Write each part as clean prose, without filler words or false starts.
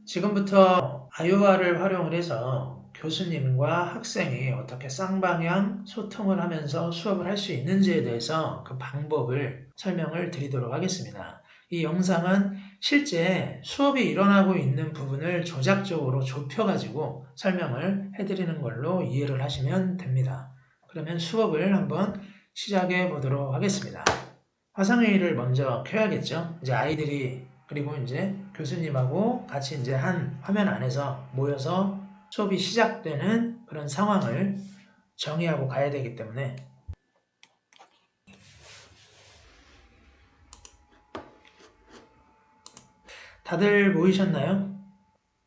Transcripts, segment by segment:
지금부터 아유화를 활용을 해서 교수님과 학생이 어떻게 쌍방향 소통을 하면서 수업을 할 수 있는지에 대해서 그 방법을 설명을 드리도록 하겠습니다. 이 영상은 실제 수업이 일어나고 있는 부분을 조작적으로 좁혀가지고 설명을 해드리는 걸로 이해를 하시면 됩니다. 그러면 수업을 한번 시작해 보도록 하겠습니다. 화상회의를 먼저 켜야겠죠. 이제 아이들이 그리고 이제 교수님하고 같이 이제 한 화면 안에서 모여서 수업이 시작되는 그런 상황을 정의하고 가야 되기 때문에 다들 모이셨나요?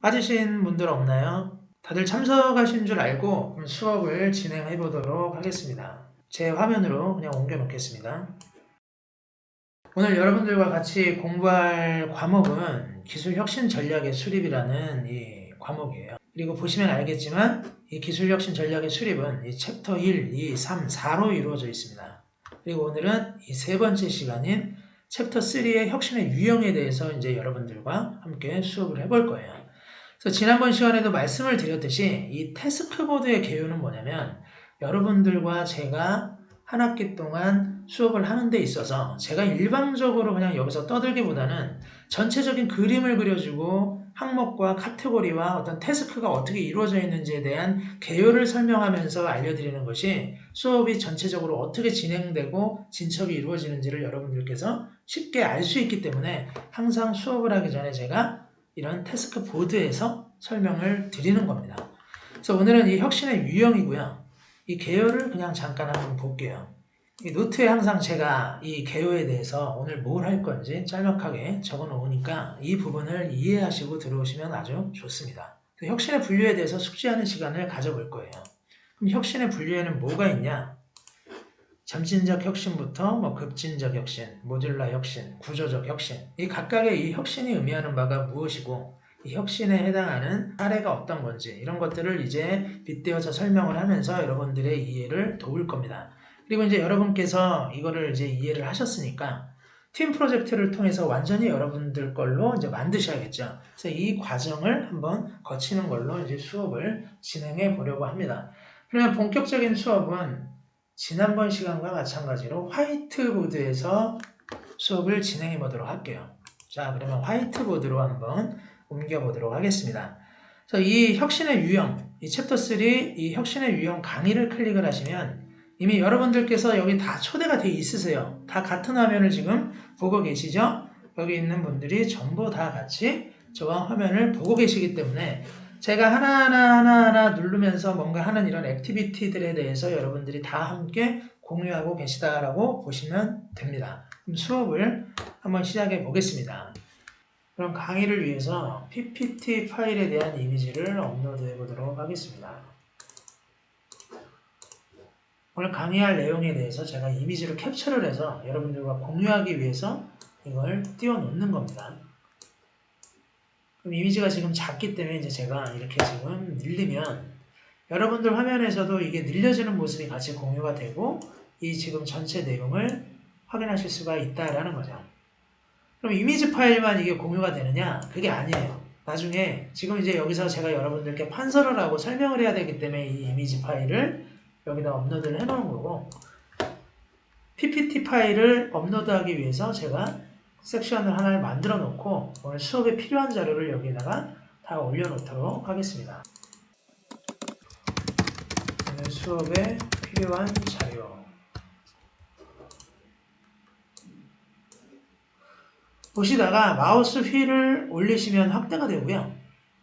빠지신 분들 없나요? 다들 참석하신 줄 알고 수업을 진행해 보도록 하겠습니다. 제 화면으로 그냥 옮겨 놓겠습니다. 오늘 여러분들과 같이 공부할 과목은 기술혁신 전략의 수립이라는 이 과목이에요. 그리고 보시면 알겠지만 이 기술혁신 전략의 수립은 이 챕터 1, 2, 3, 4로 이루어져 있습니다. 그리고 오늘은 이 세 번째 시간인 챕터 3의 혁신의 유형에 대해서 이제 여러분들과 함께 수업을 해볼 거예요. 그래서 지난번 시간에도 말씀을 드렸듯이 이 태스크보드의 개요는 뭐냐면 여러분들과 제가 한 학기 동안 수업을 하는 데 있어서 제가 일방적으로 그냥 여기서 떠들기보다는 전체적인 그림을 그려주고 항목과 카테고리와 어떤 태스크가 어떻게 이루어져 있는지에 대한 개요를 설명하면서 알려드리는 것이 수업이 전체적으로 어떻게 진행되고 진척이 이루어지는지를 여러분들께서 쉽게 알 수 있기 때문에 항상 수업을 하기 전에 제가 이런 태스크 보드에서 설명을 드리는 겁니다. 그래서 오늘은 이 혁신의 유형이고요. 이 개요를 그냥 잠깐 한번 볼게요. 이 노트에 항상 제가 이 개요에 대해서 오늘 뭘 할 건지 짤막하게 적어 놓으니까 이 부분을 이해하시고 들어오시면 아주 좋습니다. 혁신의 분류에 대해서 숙지하는 시간을 가져볼 거예요. 그럼 혁신의 분류에는 뭐가 있냐? 점진적 혁신부터 급진적 혁신, 모듈라 혁신, 구조적 혁신, 이 각각의 이 혁신이 의미하는 바가 무엇이고 이 혁신에 해당하는 사례가 어떤 건지 이런 것들을 이제 빗대어서 설명을 하면서 여러분들의 이해를 도울 겁니다. 그리고 이제 여러분께서 이거를 이제 이해를 하셨으니까 팀 프로젝트를 통해서 완전히 여러분들 걸로 이제 만드셔야겠죠. 그래서 이 과정을 한번 거치는 걸로 이제 수업을 진행해 보려고 합니다. 그러면 본격적인 수업은 지난번 시간과 마찬가지로 화이트보드에서 수업을 진행해 보도록 할게요. 자, 그러면 화이트보드로 한번 옮겨보도록 하겠습니다. 그래서 이 혁신의 유형, 이 챕터 3, 이 혁신의 유형 강의를 클릭을 하시면 이미 여러분들께서 여기 다 초대가 되어 있으세요. 다 같은 화면을 지금 보고 계시죠? 여기 있는 분들이 전부 다 같이 저와 화면을 보고 계시기 때문에 제가 하나하나 누르면서 뭔가 하는 이런 액티비티들에 대해서 여러분들이 다 함께 공유하고 계시다라고 보시면 됩니다. 그럼 수업을 한번 시작해 보겠습니다. 그럼 강의를 위해서 PPT 파일에 대한 이미지를 업로드해 보도록 하겠습니다. 오늘 강의할 내용에 대해서 제가 이미지를 캡처를 해서 여러분들과 공유하기 위해서 이걸 띄워 놓는 겁니다. 그럼 이미지가 지금 작기 때문에 이제 제가 이렇게 지금 늘리면 여러분들 화면에서도 이게 늘려지는 모습이 같이 공유가 되고 이 지금 전체 내용을 확인하실 수가 있다라는 거죠. 그럼 이미지 파일만 이게 공유가 되느냐? 그게 아니에요. 나중에 지금 이제 여기서 제가 여러분들께 판서를 하고 설명을 해야 되기 때문에 이 이미지 파일을 여기다 업로드를 해놓은 거고 PPT 파일을 업로드하기 위해서 제가 섹션을 하나를 만들어 놓고 오늘 수업에 필요한 자료를 여기다가 다 올려놓도록 하겠습니다. 오늘 수업에 필요한 자료 보시다가 마우스 휠을 올리시면 확대가 되고요.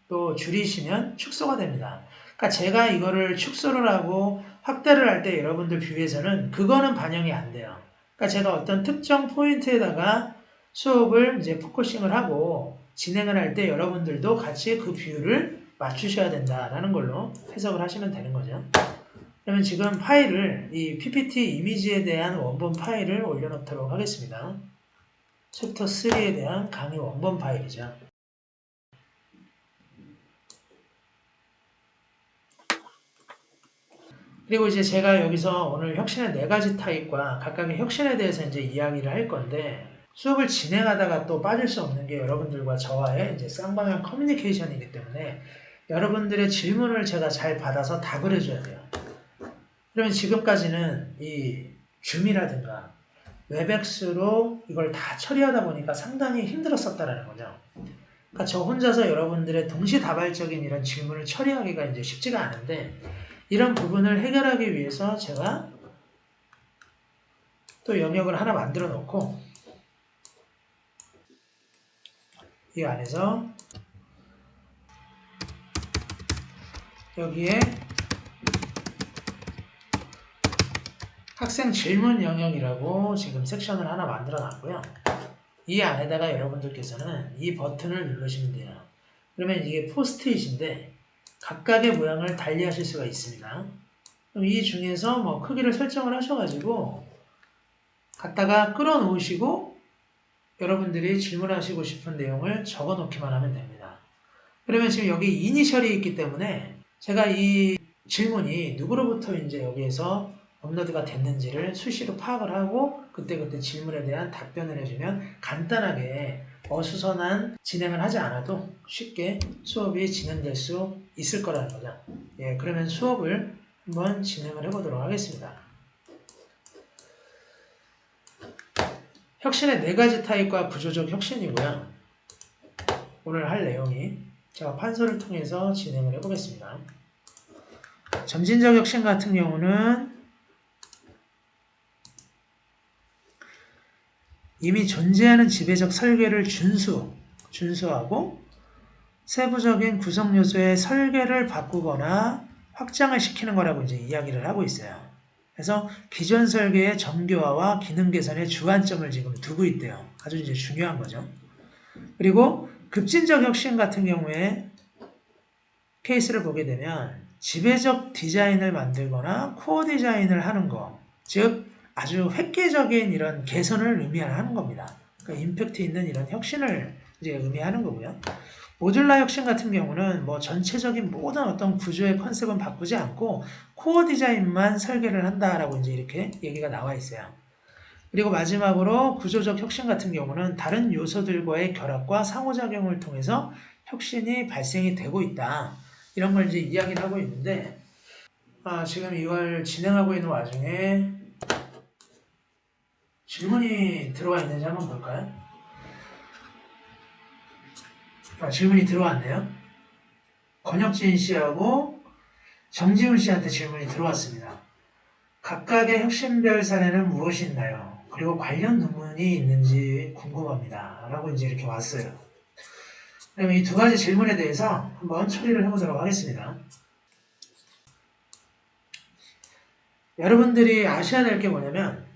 또 줄이시면 축소가 됩니다. 그러니까 제가 이거를 축소를 하고 확대를 할 때 여러분들 뷰에서는 그거는 반영이 안 돼요. 그러니까 제가 어떤 특정 포인트에다가 수업을 이제 포커싱을 하고 진행을 할 때 여러분들도 같이 그 뷰를 맞추셔야 된다라는 걸로 해석을 하시면 되는 거죠. 그러면 지금 파일을 이 PPT 이미지에 대한 원본 파일을 올려놓도록 하겠습니다. 챕터 3에 대한 강의 원본 파일이죠. 그리고 이제 제가 여기서 오늘 혁신의 4가지 타입과 각각의 혁신에 대해서 이제 이야기를 할 건데 수업을 진행하다가 또 빠질 수 없는 게 여러분들과 저와의 이제 쌍방향 커뮤니케이션이기 때문에 여러분들의 질문을 제가 잘 받아서 답을 해줘야 돼요. 그러면 지금까지는 이 줌이라든가 웹엑스로 이걸 다 처리하다 보니까 상당히 힘들었었다라는 거죠. 그러니까 저 혼자서 여러분들의 동시다발적인 이런 질문을 처리하기가 이제 쉽지가 않은데 이런 부분을 해결하기 위해서 제가 또 영역을 하나 만들어 놓고 이 안에서 여기에 학생 질문 영역이라고 지금 섹션을 하나 만들어 놨고요. 이 안에다가 여러분들께서는 이 버튼을 누르시면 돼요. 그러면 이게 포스트잇인데 각각의 모양을 달리하실 수가 있습니다. 그럼 이 중에서 뭐 크기를 설정을 하셔가지고 갖다가 끌어놓으시고 여러분들이 질문하시고 싶은 내용을 적어 놓기만 하면 됩니다. 그러면 지금 여기 이니셜이 있기 때문에 제가 이 질문이 누구로부터 이제 여기에서 업로드가 됐는지를 수시로 파악을 하고 그때그때 질문에 대한 답변을 해주면 간단하게 어수선한 진행을 하지 않아도 쉽게 수업이 진행될 수 있을 거라는 거죠. 예, 그러면 수업을 한번 진행을 해보도록 하겠습니다. 혁신의 4가지 타입과 구조적 혁신이고요. 오늘 할 내용이 제가 판서를 통해서 진행을 해보겠습니다. 점진적 혁신 같은 경우는 이미 존재하는 지배적 설계를 준수하고 세부적인 구성 요소의 설계를 바꾸거나 확장을 시키는 거라고 이제 이야기를 하고 있어요. 그래서 기존 설계의 정교화와 기능 개선에 주안점을 지금 두고 있대요. 아주 이제 중요한 거죠. 그리고 급진적 혁신 같은 경우에 케이스를 보게 되면 지배적 디자인을 만들거나 코어 디자인을 하는 거, 즉 아주 획기적인 이런 개선을 의미하는 겁니다. 그러니까 임팩트 있는 이런 혁신을 이제 의미하는 거고요. 모듈라 혁신 같은 경우는 뭐 전체적인 모든 어떤 구조의 컨셉은 바꾸지 않고 코어 디자인만 설계를 한다라고 이제 이렇게 얘기가 나와 있어요. 그리고 마지막으로 구조적 혁신 같은 경우는 다른 요소들과의 결합과 상호작용을 통해서 혁신이 발생이 되고 있다. 이런 걸 이제 이야기를 하고 있는데 지금 이걸 진행하고 있는 와중에 질문이 들어와 있는지 한번 볼까요? 질문이 들어왔네요. 권혁진 씨하고 정지훈 씨한테 질문이 들어왔습니다. 각각의 혁신별 사례는 무엇이 있나요? 그리고 관련 논문이 있는지 궁금합니다. 라고 이제 이렇게 왔어요. 그러면 이 2가지 질문에 대해서 한번 처리를 해보도록 하겠습니다. 여러분들이 아셔야 될 게 뭐냐면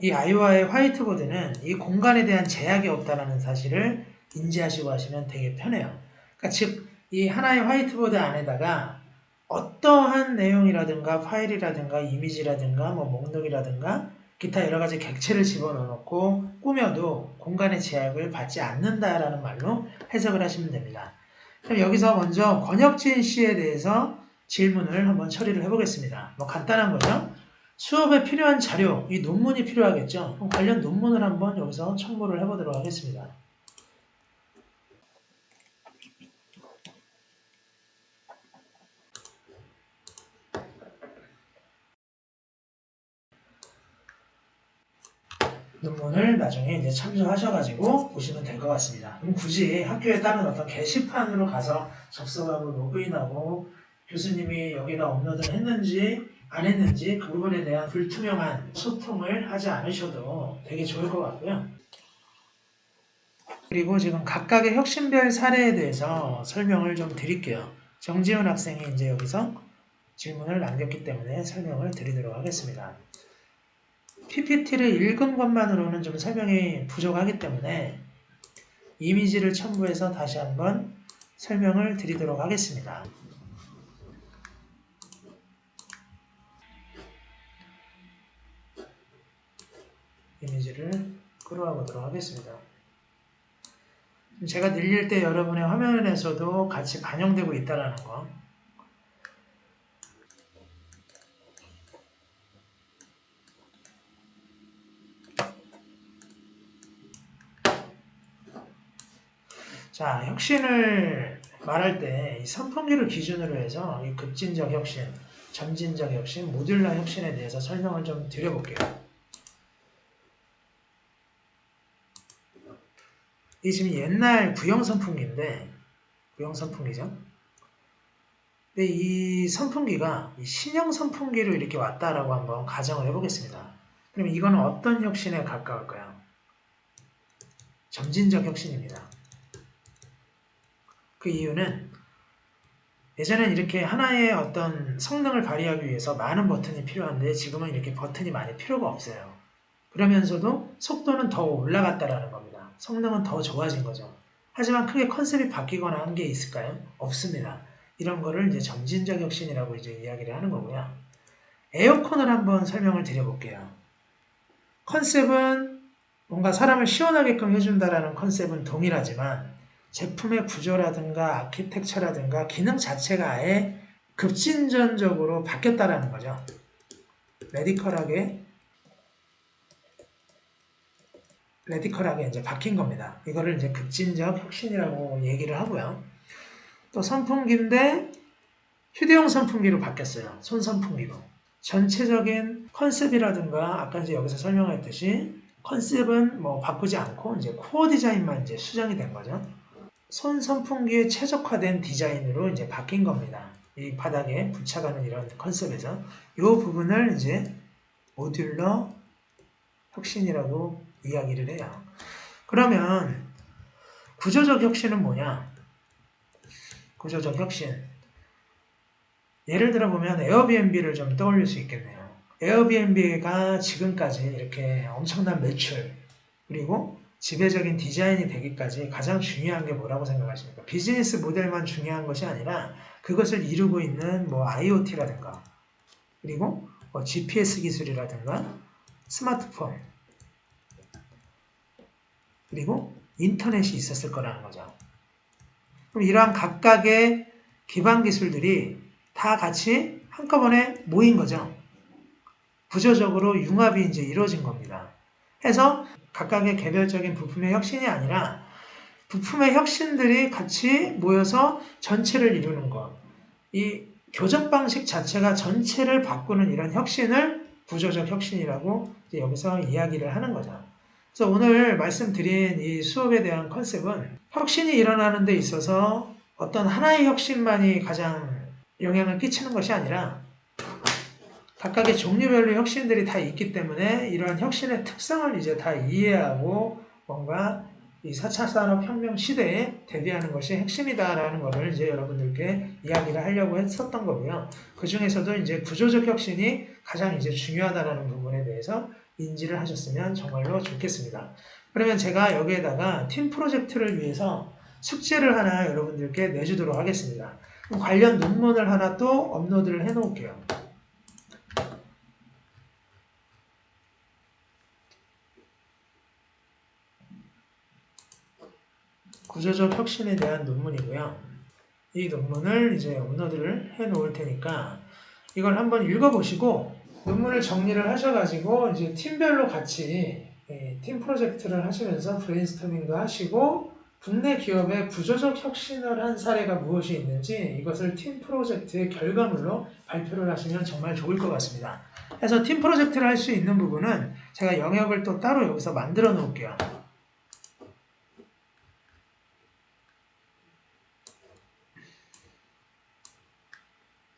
이 아이와의 화이트보드는 이 공간에 대한 제약이 없다는 사실을 인지하시고 하시면 되게 편해요. 그러니까 즉, 이 하나의 화이트보드 안에다가 어떠한 내용이라든가 파일이라든가 이미지라든가 뭐 목록이라든가 기타 여러 가지 객체를 집어넣고 꾸며도 공간의 제약을 받지 않는다라는 말로 해석을 하시면 됩니다. 그럼 여기서 먼저 권혁진 씨에 대해서 질문을 한번 처리를 해보겠습니다. 뭐 간단한 거죠. 수업에 필요한 자료, 이 논문이 필요하겠죠. 그럼 관련 논문을 한번 여기서 첨부를 해보도록 하겠습니다. 논문을 나중에 이제 참조하셔가지고 보시면 될 것 같습니다. 그럼 굳이 학교에 따른 어떤 게시판으로 가서 접속하고 로그인하고 교수님이 여기다 업로드를 했는지 안 했는지 그 부분에 대한 불투명한 소통을 하지 않으셔도 되게 좋을 것 같고요. 그리고 지금 각각의 혁신별 사례에 대해서 설명을 좀 드릴게요. 정지훈 학생이 이제 여기서 질문을 남겼기 때문에 설명을 드리도록 하겠습니다. PPT를 읽은 것만으로는 좀 설명이 부족하기 때문에 이미지를 첨부해서 다시 한번 설명을 드리도록 하겠습니다. 이미지를 끌어와 보도록 하겠습니다. 제가 늘릴 때 여러분의 화면에서도 같이 반영되고 있다는 거. 자, 혁신을 말할 때 이 선풍기를 기준으로 해서 이 급진적 혁신, 점진적 혁신, 모듈러 혁신에 대해서 설명을 좀 드려볼게요. 이 지금 옛날 구형 선풍기인데, 구형 선풍기죠. 근데 이 선풍기가 이 신형 선풍기로 이렇게 왔다라고 한번 가정을 해보겠습니다. 그럼 이건 어떤 혁신에 가까울까요? 점진적 혁신입니다. 그 이유는 예전엔 이렇게 하나의 어떤 성능을 발휘하기 위해서 많은 버튼이 필요한데 지금은 이렇게 버튼이 많이 필요가 없어요. 그러면서도 속도는 더 올라갔다라는 겁니다. 성능은 더 좋아진 거죠. 하지만 크게 컨셉이 바뀌거나 한 게 있을까요? 없습니다. 이런 거를 이제 점진적 혁신이라고 이제 이야기를 하는 거고요. 에어컨을 한번 설명을 드려볼게요. 컨셉은 뭔가 사람을 시원하게끔 해준다라는 컨셉은 동일하지만 제품의 구조라든가 아키텍처라든가 기능 자체가 아예 급진전적으로 바뀌었다라는 거죠. 레디컬하게 이제 바뀐 겁니다. 이거를 이제 급진적 혁신이라고 얘기를 하고요. 또 선풍기인데 휴대용 선풍기로 바뀌었어요. 손선풍기로. 전체적인 컨셉이라든가 아까 이제 여기서 설명했듯이 컨셉은 뭐 바꾸지 않고 이제 코어 디자인만 이제 수정이 된 거죠. 손 선풍기에 최적화된 디자인으로 이제 바뀐 겁니다. 이 바닥에 붙여가는 이런 컨셉에서 이 부분을 이제 모듈러 혁신이라고 이야기를 해요. 그러면 구조적 혁신은 뭐냐? 구조적 혁신. 예를 들어 보면 에어비앤비를 좀 떠올릴 수 있겠네요. 에어비앤비가 지금까지 이렇게 엄청난 매출 그리고 지배적인 디자인이 되기까지 가장 중요한 게 뭐라고 생각하십니까? 비즈니스 모델만 중요한 것이 아니라 그것을 이루고 있는 뭐 IoT라든가 그리고 뭐 GPS 기술이라든가 스마트폰 그리고 인터넷이 있었을 거라는 거죠. 그럼 이러한 각각의 기반 기술들이 다 같이 한꺼번에 모인 거죠. 구조적으로 융합이 이제 이루어진 겁니다. 해서 각각의 개별적인 부품의 혁신이 아니라 부품의 혁신들이 같이 모여서 전체를 이루는 것. 이 교접 방식 자체가 전체를 바꾸는 이런 혁신을 구조적 혁신이라고 이제 여기서 이야기를 하는 거죠. 그래서 오늘 말씀드린 이 수업에 대한 컨셉은 혁신이 일어나는 데 있어서 어떤 하나의 혁신만이 가장 영향을 끼치는 것이 아니라 각각의 종류별로 혁신들이 다 있기 때문에 이러한 혁신의 특성을 이제 다 이해하고 뭔가 이 4차 산업혁명 시대에 대비하는 것이 핵심이다라는 것을 이제 여러분들께 이야기를 하려고 했었던 거고요. 그 중에서도 이제 구조적 혁신이 가장 이제 중요하다라는 부분에 대해서 인지를 하셨으면 정말로 좋겠습니다. 그러면 제가 여기에다가 팀 프로젝트를 위해서 숙제를 하나 여러분들께 내주도록 하겠습니다. 관련 논문을 하나 또 업로드를 해 놓을게요. 구조적 혁신에 대한 논문이고요. 이 논문을 이제 업로드를 해 놓을 테니까 이걸 한번 읽어보시고 논문을 정리를 하셔가지고 이제 팀별로 같이 팀 프로젝트를 하시면서 브레인스토밍도 하시고 국내 기업의 구조적 혁신을 한 사례가 무엇이 있는지 이것을 팀 프로젝트의 결과물로 발표를 하시면 정말 좋을 것 같습니다. 그래서 팀 프로젝트를 할 수 있는 부분은 제가 영역을 또 따로 여기서 만들어 놓을게요.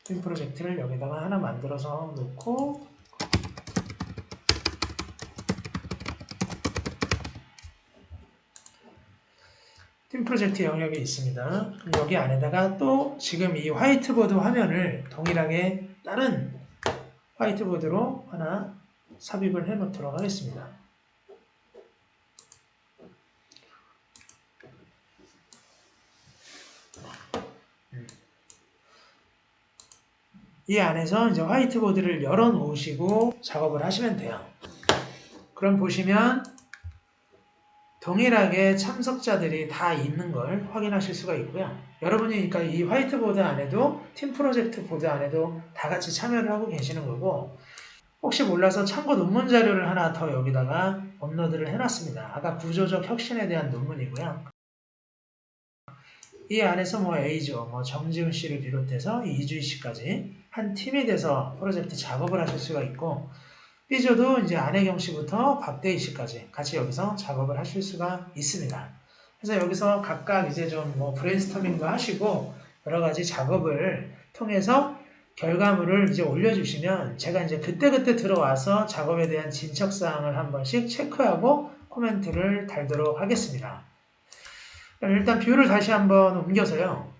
팀 프로젝트를 여기다가 하나 만들어서 놓고 팀 프로젝트 영역이 있습니다. 그럼 여기 안에다가 또 지금 이 화이트보드 화면을 동일하게 다른 화이트보드로 하나 삽입을 해 놓도록 하겠습니다. 이 안에서 이제 화이트보드를 열어 놓으시고 작업을 하시면 돼요. 그럼 보시면 동일하게 참석자들이 다 있는 걸 확인하실 수가 있고요. 여러분이 그러니까 이 화이트보드 안에도 팀 프로젝트 보드 안에도 다 같이 참여를 하고 계시는 거고 혹시 몰라서 참고 논문 자료를 하나 더 여기다가 업로드를 해놨습니다. 아까 구조적 혁신에 대한 논문이고요. 이 안에서 뭐 A조, 뭐 정지훈 씨를 비롯해서 이주희 씨까지 한 팀이 돼서 프로젝트 작업을 하실 수가 있고, B조도 이제 안혜경 씨부터 박대희 씨까지 같이 여기서 작업을 하실 수가 있습니다. 그래서 여기서 각각 이제 좀 뭐 브레인스토밍도 하시고 여러 가지 작업을 통해서 결과물을 이제 올려주시면 제가 이제 그때그때 들어와서 작업에 대한 진척사항을 한 번씩 체크하고 코멘트를 달도록 하겠습니다. 일단 뷰를 다시 한번 옮겨서요.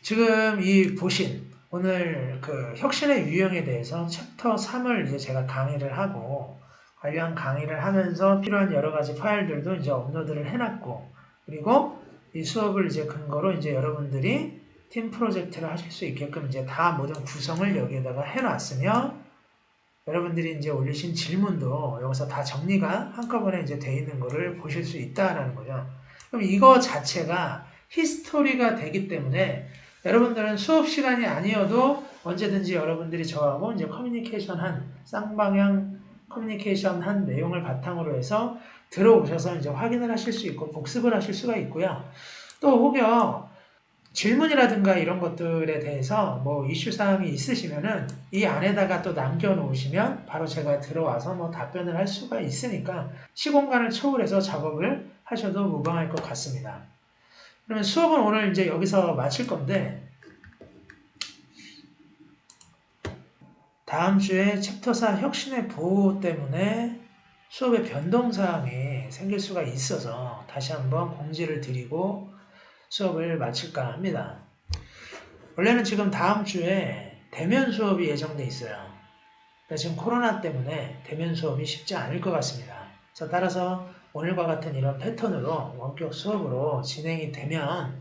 지금 이 보신 오늘 그 혁신의 유형에 대해서 챕터 3을 이제 제가 강의를 하고 관련 강의를 하면서 필요한 여러 가지 파일들도 이제 업로드를 해놨고, 그리고 이 수업을 이제 근거로 이제 여러분들이 팀 프로젝트를 하실 수 있게끔 이제 다 모든 구성을 여기에다가 해놨으며, 여러분들이 이제 올리신 질문도 여기서 다 정리가 한꺼번에 이제 돼 있는 거를 보실 수 있다라는 거죠. 그럼 이거 자체가 히스토리가 되기 때문에 여러분들은 수업 시간이 아니어도 언제든지 여러분들이 저하고 이제 쌍방향 커뮤니케이션 한 내용을 바탕으로 해서 들어오셔서 이제 확인을 하실 수 있고 복습을 하실 수가 있고요. 또 혹여 질문이라든가 이런 것들에 대해서 뭐 이슈 사항이 있으시면은 이 안에다가 또 남겨놓으시면 바로 제가 들어와서 뭐 답변을 할 수가 있으니까 시공간을 초월해서 작업을 하셔도 무방할 것 같습니다. 그러면 수업은 오늘 이제 여기서 마칠 건데, 다음 주에 챕터 4 혁신의 보호 때문에 수업에 변동사항이 생길 수가 있어서 다시 한번 공지를 드리고 수업을 마칠까 합니다. 원래는 지금 다음 주에 대면 수업이 예정돼 있어요. 지금 코로나 때문에 대면 수업이 쉽지 않을 것 같습니다. 그래서 따라서 오늘과 같은 이런 패턴으로 원격 수업으로 진행이 되면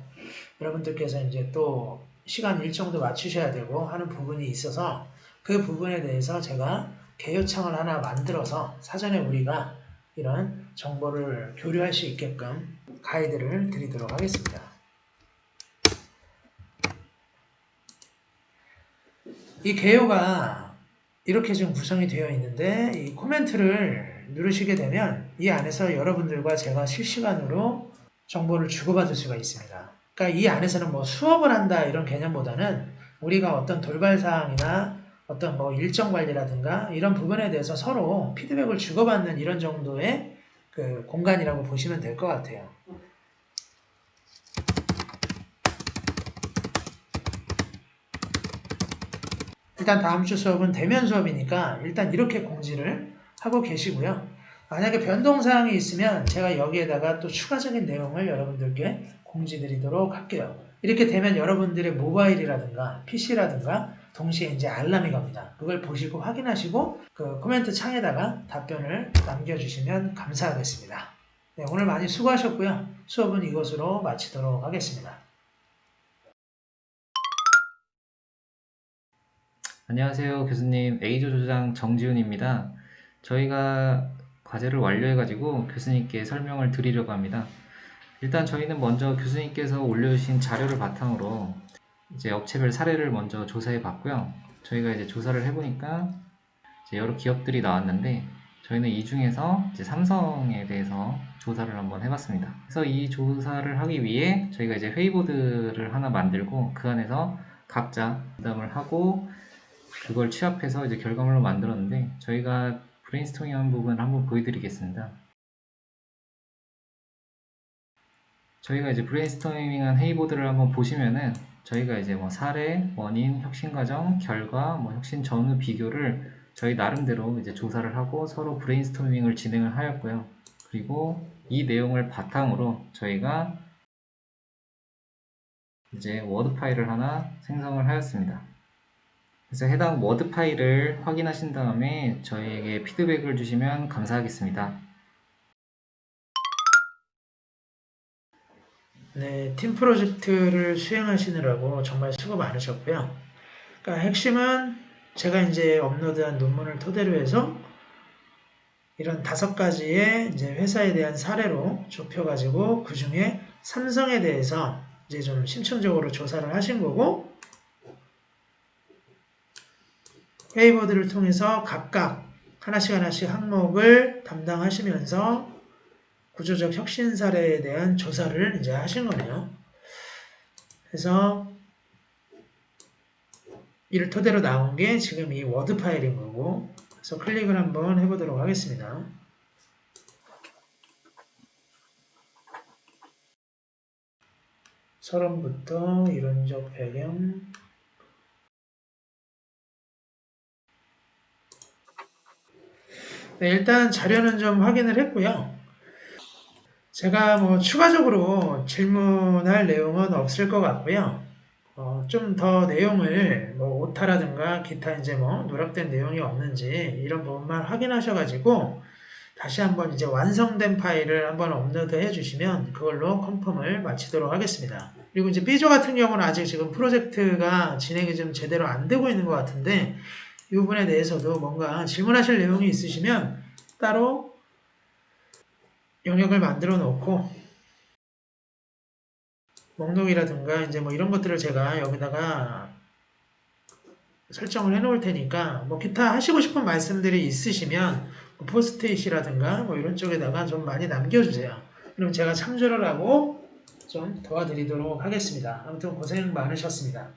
여러분들께서 이제 또 시간 일정도 맞추셔야 되고 하는 부분이 있어서 그 부분에 대해서 제가 개요창을 하나 만들어서 사전에 우리가 이런 정보를 교류할 수 있게끔 가이드를 드리도록 하겠습니다. 이 개요가 이렇게 지금 구성이 되어 있는데 이 코멘트를 누르시게 되면 이 안에서 여러분들과 제가 실시간으로 정보를 주고받을 수가 있습니다. 그러니까 이 안에서는 뭐 수업을 한다 이런 개념보다는 우리가 어떤 돌발사항이나 어떤 뭐 일정 관리라든가 이런 부분에 대해서 서로 피드백을 주고받는 이런 정도의 그 공간이라고 보시면 될 것 같아요. 일단 다음 주 수업은 대면 수업이니까 일단 이렇게 공지를 하고 계시고요. 만약에 변동사항이 있으면 제가 여기에다가 또 추가적인 내용을 여러분들께 공지드리도록 할게요. 이렇게 되면 여러분들의 모바일이라든가 PC라든가 동시에 이제 알람이 갑니다. 그걸 보시고 확인하시고 그 코멘트 창에다가 답변을 남겨주시면 감사하겠습니다. 네, 오늘 많이 수고하셨고요. 수업은 이것으로 마치도록 하겠습니다. 안녕하세요, 교수님. A조 조장 정지훈입니다. 저희가 과제를 완료해가지고 교수님께 설명을 드리려고 합니다. 일단 저희는 먼저 교수님께서 올려주신 자료를 바탕으로 이제 업체별 사례를 먼저 조사해 봤고요. 저희가 이제 조사를 해보니까 이제 여러 기업들이 나왔는데 저희는 이 중에서 이제 삼성에 대해서 조사를 한번 해봤습니다. 그래서 이 조사를 하기 위해 저희가 이제 회의보드를 하나 만들고 그 안에서 각자 부담을 하고 그걸 취합해서 이제 결과물로 만들었는데 저희가 브레인스토밍한 부분을 한번 보여드리겠습니다. 저희가 이제 브레인스토밍한 회의보드를 한번 보시면은 저희가 이제 뭐 사례, 원인, 혁신 과정, 결과, 뭐 혁신 전후 비교를 저희 나름대로 이제 조사를 하고 서로 브레인스토밍을 진행을 하였고요. 그리고 이 내용을 바탕으로 저희가 이제 워드 파일을 하나 생성을 하였습니다. 그래서 해당 워드 파일을 확인하신 다음에 저희에게 피드백을 주시면 감사하겠습니다. 네, 팀 프로젝트를 수행하시느라고 정말 수고 많으셨고요. 그러니까 핵심은 제가 이제 업로드한 논문을 토대로 해서 이런 5가지의 이제 회사에 대한 사례로 좁혀가지고 그 중에 삼성에 대해서 이제 좀 심층적으로 조사를 하신 거고, 회의보드를 통해서 각각 하나씩 항목을 담당하시면서 구조적 혁신 사례에 대한 조사를 이제 하신 거네요. 그래서 이를 토대로 나온 게 지금 이 워드 파일인 거고, 그래서 클릭을 한번 해보도록 하겠습니다. 서론부터 이론적 배경, 네, 일단 자료는 좀 확인을 했고요. 제가 뭐 추가적으로 질문할 내용은 없을 것 같고요. 좀 더 내용을 뭐 오타라든가 기타 이제 뭐 누락된 내용이 없는지 이런 부분만 확인하셔가지고 다시 한번 이제 완성된 파일을 한번 업로드 해주시면 그걸로 컨펌을 마치도록 하겠습니다. 그리고 이제 B조 같은 경우는 아직 지금 프로젝트가 진행이 좀 제대로 안 되고 있는 것 같은데 이 부분에 대해서도 뭔가 질문하실 내용이 있으시면 따로 영역을 만들어 놓고 목록이라든가 이제 뭐 이런 것들을 제가 여기다가 설정을 해 놓을 테니까 뭐 기타 하시고 싶은 말씀들이 있으시면 뭐 포스트잇이라든가 뭐 이런 쪽에다가 좀 많이 남겨주세요. 그럼 제가 참조를 하고 좀 도와드리도록 하겠습니다. 아무튼 고생 많으셨습니다.